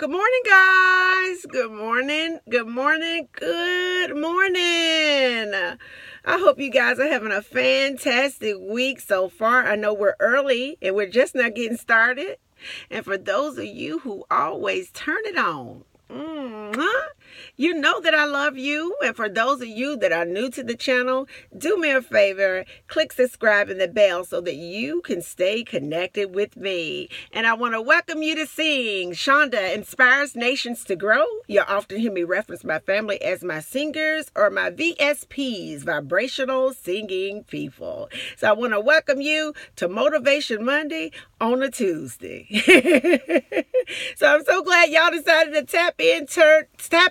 Good morning, guys. Good morning. Good morning. Good morning. I hope you guys are having a fantastic week so far. I know we're early and we're just not getting started. And for those of you who always turn it on, you know that I love you. And for those of you that are new to the channel, do me a favor, click subscribe and the bell so that you can stay connected with me. And I want to welcome you to Sing. Shonda inspires nations to grow. You'll often hear me reference my family as my singers or my VSPs, vibrational singing people. So I want to welcome you to Motivation Monday on a Tuesday. So I'm so glad y'all decided to tap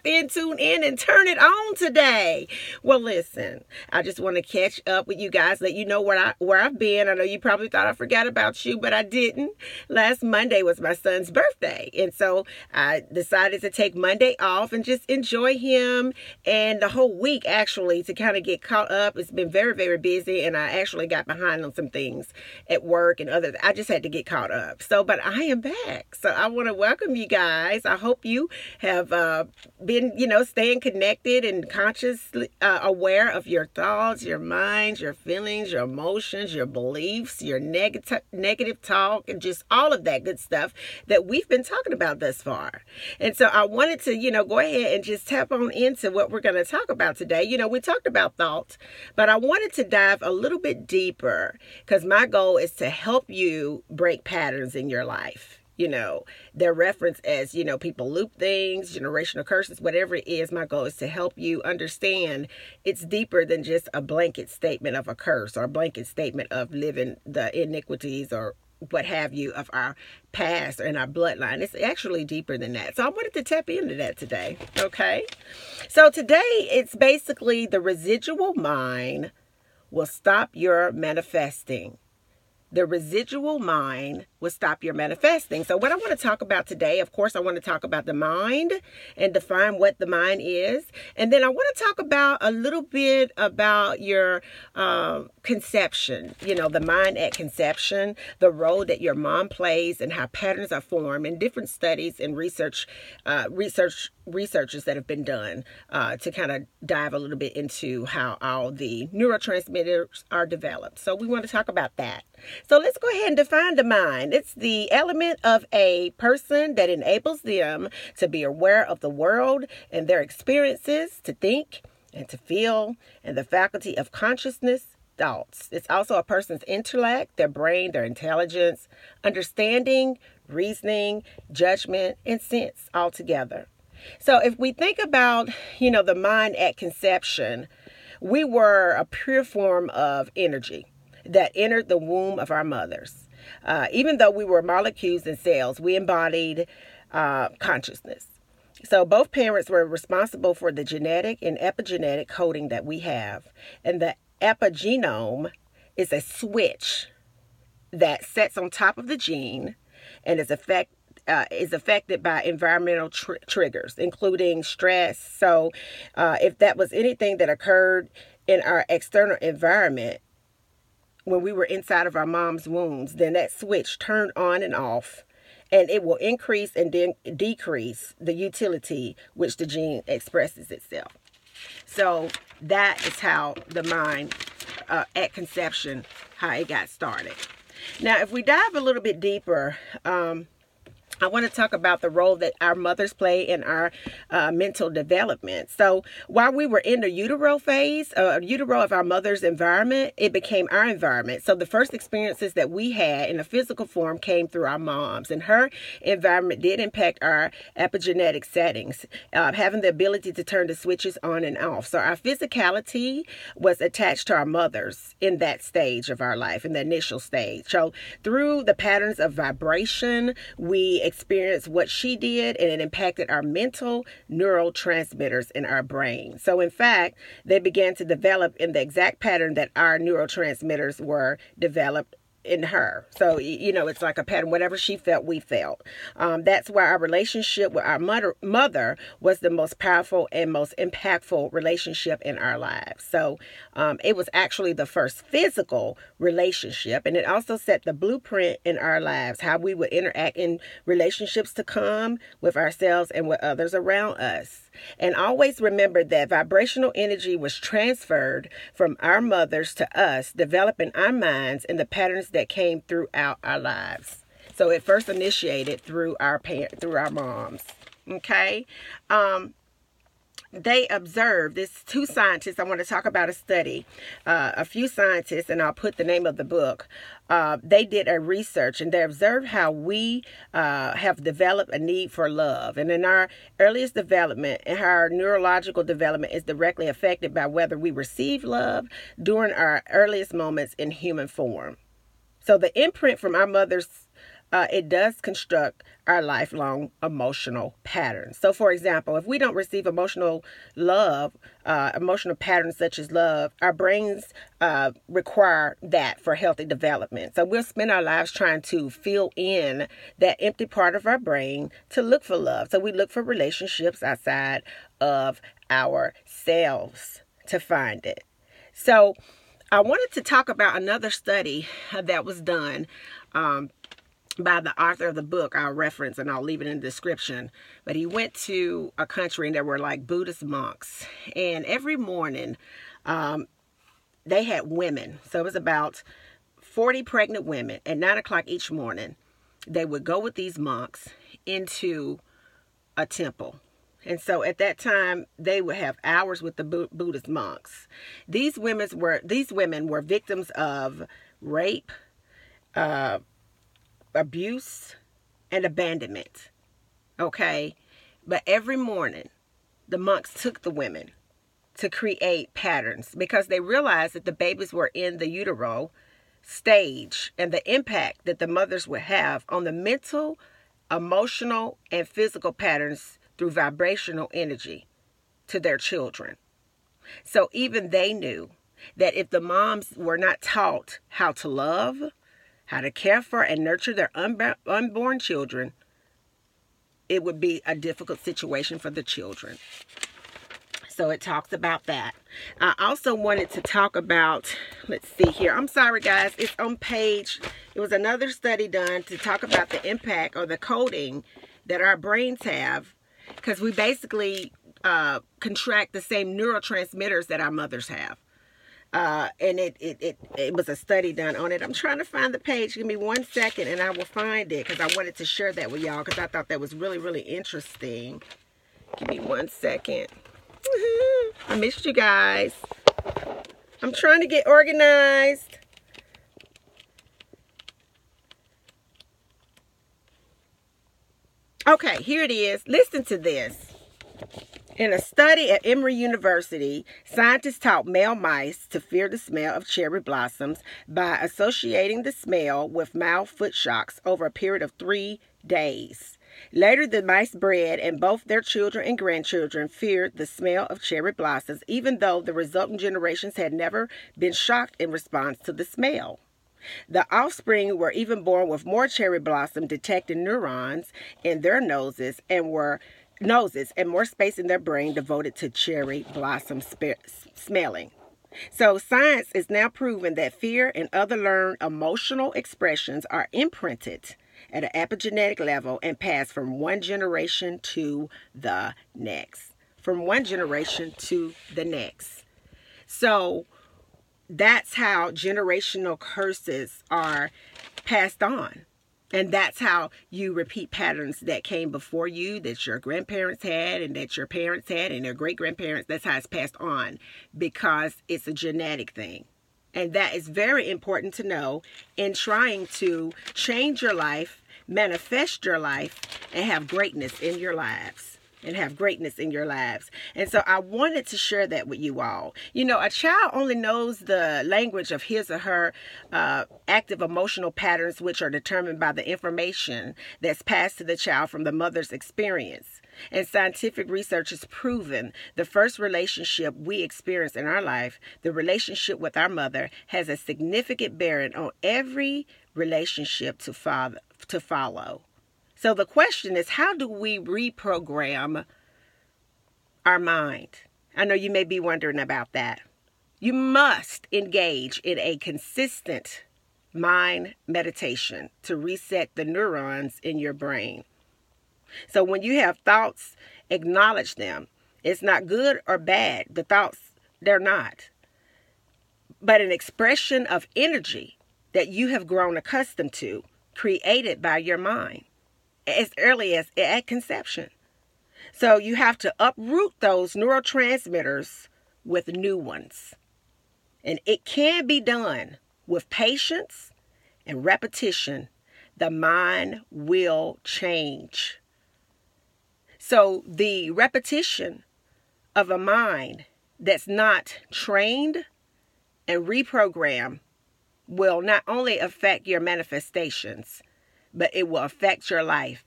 in, tune in, and turn it on today. Well, listen, I just want to catch up with you guys, let you know where I've been. I know you probably thought I forgot about you, but I didn't. Last Monday was my son's birthday, and so I decided to take Monday off and just enjoy him and the whole week, actually, to kind of get caught up. It's been very, very busy, and I actually got behind on some things at work and other. I just had to get caught up. So, but I am back. So I want to welcome you guys. I hope you have been, staying connected and consciously aware of your thoughts, your minds, your feelings, your emotions, your beliefs, your negative talk, and just all of that good stuff that we've been talking about thus far. And so I wanted to, go ahead and just tap on into what we're going to talk about today. We talked about thoughts, but I wanted to dive a little bit deeper because my goal is to help you break patterns in your life. They're referenced as, people loop things, generational curses, whatever it is. My goal is to help you understand it's deeper than just a blanket statement of a curse or a blanket statement of living the iniquities or what have you of our past and our bloodline. It's actually deeper than that. So I wanted to tap into that today. Okay. So today it's basically the residual mind will stop your manifesting. The residual mind will stop your manifesting. So what I want to talk about today, of course, I want to talk about the mind and define what the mind is. And then I want to talk about a little bit about your conception, the mind at conception, the role that your mom plays and how patterns are formed in different studies and researches that have been done to kind of dive a little bit into how all the neurotransmitters are developed. So we want to talk about that. So let's go ahead and define the mind. It's the element of a person that enables them to be aware of the world and their experiences, to think and to feel, and the faculty of consciousness, thoughts. It's also a person's intellect, their brain, their intelligence, understanding, reasoning, judgment, and sense all together. So if we think about, the mind at conception, we were a pure form of energy that entered the womb of our mothers. Even though we were molecules and cells, we embodied consciousness. So both parents were responsible for the genetic and epigenetic coding that we have. And the epigenome is a switch that sets on top of the gene and is affected by environmental triggers, including stress. So if that was anything that occurred in our external environment, when we were inside of our mom's wombs, then that switch turned on and off, and it will increase and then decrease the utility which the gene expresses itself. So that is how the mind at conception, how it got started. Now, if we dive a little bit deeper, I want to talk about the role that our mothers play in our mental development. So while we were in the utero phase, utero of our mother's environment, it became our environment. So the first experiences that we had in a physical form came through our moms, and her environment did impact our epigenetic settings, having the ability to turn the switches on and off. So our physicality was attached to our mothers in that stage of our life, in the initial stage. So through the patterns of vibration, we experienced what she did, and it impacted our mental neurotransmitters in our brain. So in fact, they began to develop in the exact pattern that our neurotransmitters were developed in her. So, it's like a pattern. Whatever she felt, we felt. That's why our relationship with our mother was the most powerful and most impactful relationship in our lives. So it was actually the first physical relationship, and it also set the blueprint in our lives, how we would interact in relationships to come with ourselves and with others around us. And always remember that vibrational energy was transferred from our mothers to us, developing our minds and the patterns that came throughout our lives. So it first initiated through our moms. Okay. They observed, this two scientists, I want to talk about a study, a few scientists, and I'll put the name of the book. They did a research, and they observed how we have developed a need for love. And in our earliest development, and how our neurological development is directly affected by whether we receive love during our earliest moments in human form. So the imprint from our mothers, it does construct our lifelong emotional patterns. So, for example, if we don't receive emotional love, emotional patterns such as love, our brains require that for healthy development. So we'll spend our lives trying to fill in that empty part of our brain to look for love. So we look for relationships outside of ourselves to find it. So I wanted to talk about another study that was done by the author of the book. I'll reference and I'll leave it in the description. But he went to a country and there were like Buddhist monks. And every morning they had women. So it was about 40 pregnant women. At 9 o'clock each morning, they would go with these monks into a temple. And so at that time, they would have hours with the Buddhist monks. These women were victims of rape, abuse, and abandonment. Okay? But every morning, the monks took the women to create patterns because they realized that the babies were in the utero stage and the impact that the mothers would have on the mental, emotional, and physical patterns through vibrational energy to their children. So even they knew that if the moms were not taught how to love, how to care for and nurture their unborn children, it would be a difficult situation for the children. So it talks about that. I also wanted to talk about, let's see here. I'm sorry, guys. It's on page. It was another study done to talk about the impact or the coding that our brains have, because we basically contract the same neurotransmitters that our mothers have. And it was a study done on it. I'm trying to find the page. Give me 1 second and I will find it, because I wanted to share that with y'all, because I thought that was really, really interesting. Give me 1 second. I missed you guys. I'm trying to get organized. Okay, here it is. Listen to this. In a study at Emory University, scientists taught male mice to fear the smell of cherry blossoms by associating the smell with mild foot shocks over a period of 3 days. Later, the mice bred, and both their children and grandchildren feared the smell of cherry blossoms, even though the resultant generations had never been shocked in response to the smell. The offspring were even born with more cherry blossom detecting neurons in their noses and more space in their brain devoted to cherry blossom smelling. So science is now proven that fear and other learned emotional expressions are imprinted at an epigenetic level and pass from one generation to the next. From one generation to the next. So that's how generational curses are passed on. And that's how you repeat patterns that came before you, that your grandparents had, and that your parents had, and their great-grandparents. That's how it's passed on, because it's a genetic thing. And that is very important to know in trying to change your life, manifest your life, and have greatness in your lives. And so I wanted to share that with you all. You know, a child only knows the language of his or her active emotional patterns, which are determined by the information that's passed to the child from the mother's experience. And scientific research has proven the first relationship we experience in our life, the relationship with our mother, has a significant bearing on every relationship to follow. So the question is, how do we reprogram our mind? I know you may be wondering about that. You must engage in a consistent mind meditation to reset the neurons in your brain. So when you have thoughts, acknowledge them. It's not good or bad. The thoughts, they're not. But an expression of energy that you have grown accustomed to, created by your mind as early as at conception. So you have to uproot those neurotransmitters with new ones. And it can be done with patience and repetition. The mind will change. So the repetition of a mind that's not trained and reprogrammed will not only affect your manifestations, but it will affect your life.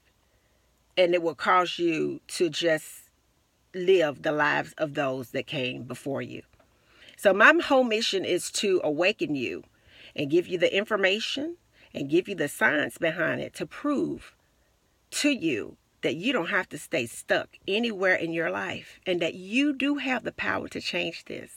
And it will cause you to just live the lives of those that came before you. So my whole mission is to awaken you and give you the information and give you the science behind it to prove to you that you don't have to stay stuck anywhere in your life and that you do have the power to change this.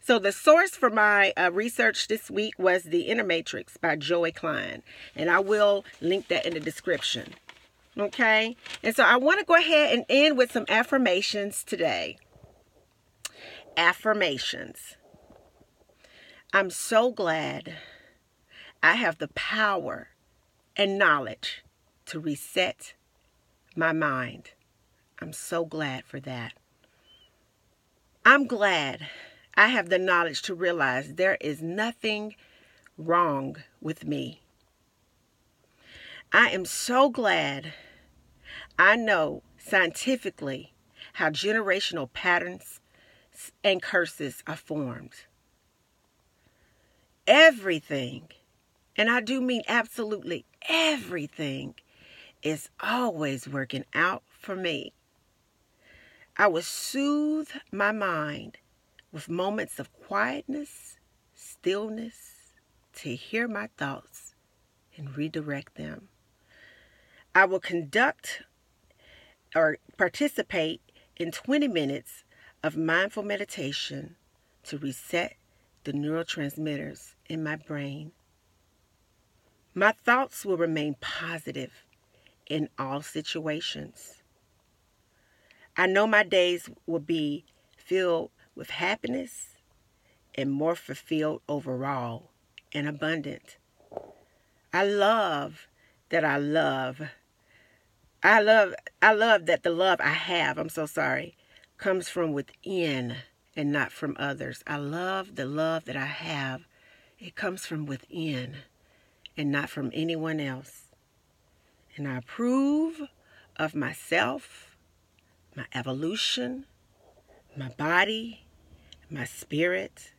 So the source for my research this week was The Inner Matrix by Klein. And I will link that in the description. Okay? And so I want to go ahead and end with some affirmations today. Affirmations. I'm so glad I have the power and knowledge to reset my mind. I'm so glad for that. I'm glad I have the knowledge to realize there is nothing wrong with me. I am so glad I know scientifically how generational patterns and curses are formed. Everything, and I do mean absolutely everything, is always working out for me. I will soothe my mind with moments of quietness, stillness, to hear my thoughts and redirect them. I will conduct or participate in 20 minutes of mindful meditation to reset the neurotransmitters in my brain. My thoughts will remain positive in all situations. I know my days will be filled with happiness and more fulfilled overall and abundant. I love that the love I have, comes from within and not from others. I love the love that I have. It comes from within and not from anyone else. And I approve of myself, my evolution, my body, my spirit,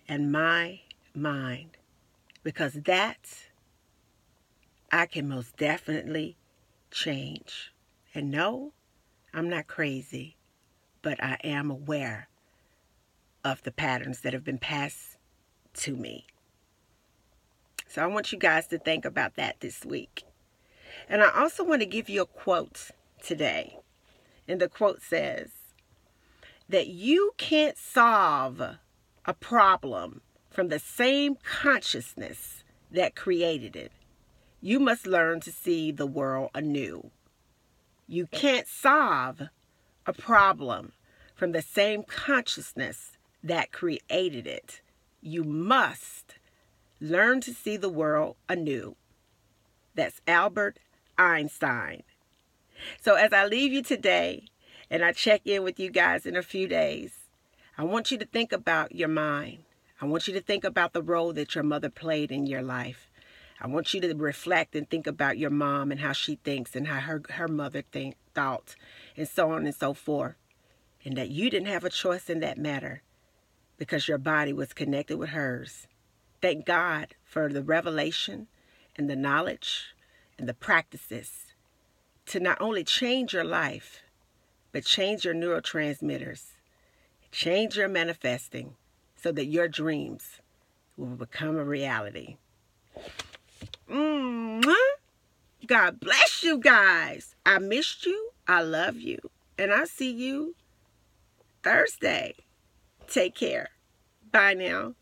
and my mind. Because that I can most definitely change. And no, I'm not crazy, but I am aware of the patterns that have been passed to me. So I want you guys to think about that this week. And I also want to give you a quote today. And the quote says that you can't solve a problem from the same consciousness that created it. You must learn to see the world anew. You can't solve a problem from the same consciousness that created it. You must learn to see the world anew. That's Albert Einstein. So as I leave you today and I check in with you guys in a few days, I want you to think about your mind. I want you to think about the role that your mother played in your life. I want you to reflect and think about your mom and how she thinks and how her mother thought, and so on and so forth. And that you didn't have a choice in that matter because your body was connected with hers. Thank God for the revelation and the knowledge and the practices to not only change your life, but change your neurotransmitters, change your manifesting so that your dreams will become a reality. God bless you guys. I missed you. I love you. And I'll see you Thursday. Take care. Bye now.